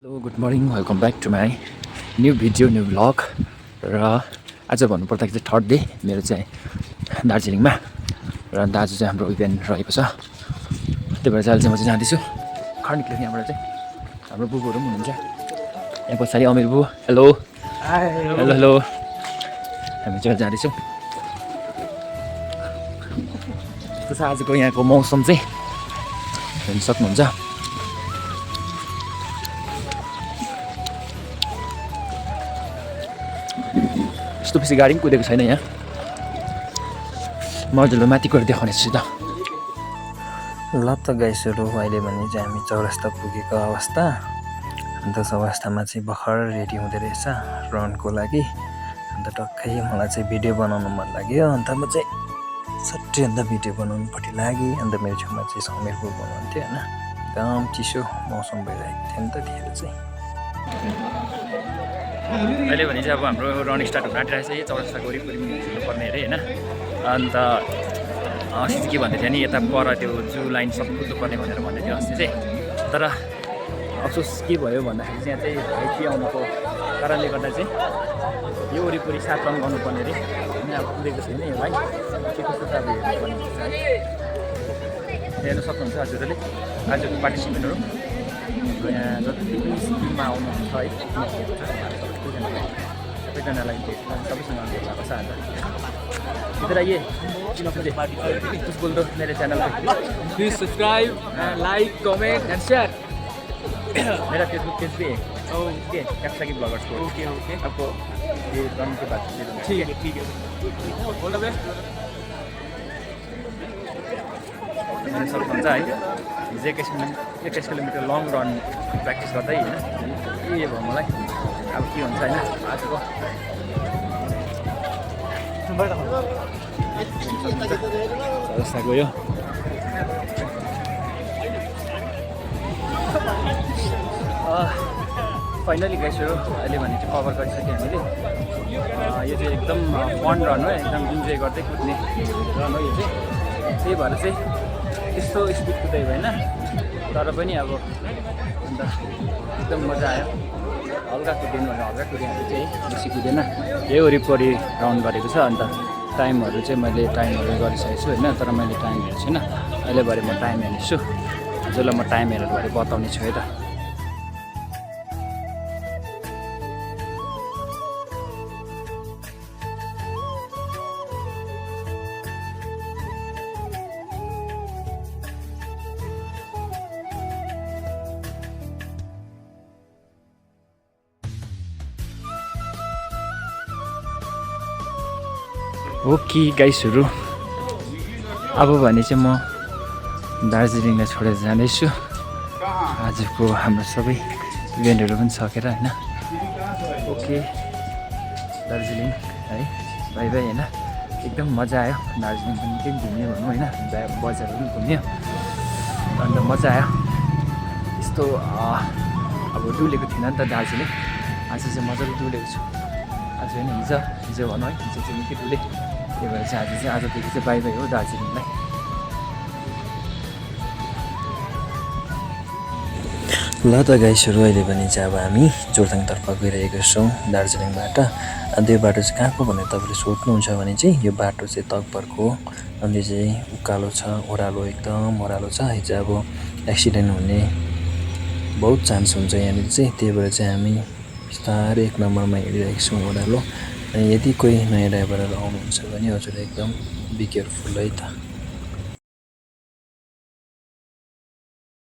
Hello good morning welcome back to my new video new vlog र आज भन्नुपर्दाखेरि चाहिँ थर्ड डे मेरो चाहिँ दार्जिलिङमा र अन्त आज चाहिँ हाम्रो इभेन्ट रहेको छ। त्यही भएर चाहिँ अहिले चाहिँ म चाहिँ जाँदैछु खर निक्लेको यहाँबाट चाहिँ हाम्रो बुबुहरू पनि हुनुहुन्छ यहाँ पछाडि अमिर बुबु हेलो हेलो हेलो हामी चाहिँ जाँदैछौँ। त्यस्तो छ आजको यहाँको मौसम चाहिँ हेर्न सक्नुहुन्छ। यस्तो बेसी गाडी पनि कुदेको छैन यहाँ मजाले माथि गएर देखाउने छु त। ल त गाइसहरू अहिले भने चाहिँ हामी चौरस्ता पुगेको अवस्था। अन्त चौरस्तामा चाहिँ भर्खर रेडी हुँदै रहेछ रनको लागि। अन्त टक्कै मलाई चाहिँ भिडियो बनाउनु मन लाग्यो। अन्त म चाहिँ सट्टै अन्त भिडियो बनाउनुपट्टि लागेँ। अन्त मेरो छेउमा चाहिँ समीर बुबु हुनुहुन्थ्यो होइन। एकदम चिसो मौसम भइरहेको थियो नि त त्यतिखेर चाहिँ। अहिले भने चाहिँ अब हाम्रो रनिङ स्टार्ट हुन आँटिरहेको छ। यही चौरस्ताको वरिपरि हिँड्नुपर्ने अरे होइन। अन्त अस्ति चाहिँ के भन्दै थियो नि यता पर त्यो जू लाइन सब कुद्नुपर्ने भनेर भन्दै थियो अस्ति चाहिँ। तर अफसोस के भयो भन्दाखेरि चाहिँ यहाँ चाहिँ हाइटी आउनुको कारणले गर्दा चाहिँ यो वरिपरि 7 रन गर्नुपर्ने अरे होइन। अब कुदेको छैन यो भाइ के कस्तो छ अब हेर्नुपर्ने हुन्छ है। हेर्न सक्नुहुन्छ हजुरहरूले आजको पार्टिसिपेन्टहरू यहाँ जति पनि स्किममा आउनुहुन्छ है सबैजनालाई सबैसँग भेट भएको छ आज। इधर आइए कुछ बोल दो मेरे channel pay. Please subscribe and like, comment and share. मेरा फेसबुक पेज भी है ओके कैप्सा की ब्लॉगर्स को Okay, okay. आपको ये रन के बाद दे दूँगा। ठीक है, ठीक है. All the best. हेर्न सक्नुहुन्छ है हिजो 21 किलोमिटर लङ रन प्र्याक्टिस गर्दै होइन के भयो मलाई अब के हुन्छ होइन आजको चौरस्ता गयो। फाइनली गाइसहरू अहिले भने चाहिँ कभर गरिसक्यो हामीले। यो चाहिँ एकदम फन रन हो एकदम इन्जोय गर्दै कुद्ने रन हो यो चाहिँ। त्यही भएर चाहिँ त्यस्तो स्पिड कुदाइ भएन तर पनि अब अन्त एकदम मजा आयो। हल्का कुद्यौँ भने हल्का कुद्यो हामी चाहिँ बेसी कुदेन। यही वरिपरि राउन्ड गरेको छ। अन्त टाइमहरू चाहिँ मैले टाइमहरू गरिसकेको छु होइन। तर मैले टाइम हेरेको छैन। अहिले भरे म टाइम हेर्नेछु हजुरलाई म टाइम हेरेर भरे बताउने छु है त। ओके गाइसहरू अब भने चाहिँ म दार्जिलिङलाई छोडेर जाँदैछु। आजको हाम्रो सबै इभेन्टहरू पनि सकेर होइन। ओके दार्जिलिङ है बाई बाई होइन। एकदम मजा आयो दार्जिलिङ पनि निकै घुम्ने भनौँ होइन। बजारहरू पनि घुम्यो अन्त मजा आयो। यस्तो अब डुलेको थिएन नि त दार्जिलिङ। आज चाहिँ मजाले डुलेको छु। आज होइन हिजो भनौँ है हिजो चाहिँ निकै डुले। त्यही भएर चाहिँ आजदेखि चाहिँ बाई बाई हो दार्जिलिङलाई। ल त गाइसहरू अहिले भने चाहिँ अब हामी जोरथाङतर्फ गइरहेको छौँ दार्जिलिङबाट। अन्त यो बाटो चाहिँ कहाँको भनेर तपाईँले सोध्नुहुन्छ भने चाहिँ यो बाटो चाहिँ तकभरको हो। अन्त चाहिँ उकालो छ ओह्रालो एकदम ओह्रालो छ। यो चाहिँ अब एक्सिडेन्ट हुने बहुत चान्स हुन्छ यहाँनिर चाहिँ। त्यही भएर चाहिँ हामी बिस्तारै 1 नम्बरमा हिँडिरहेको छौँ ओह्रालो। अनि यदि कोही नयाँ ड्राइभरहरू आउनुहुन्छ भने हजुर एकदम बी केयरफुल है त।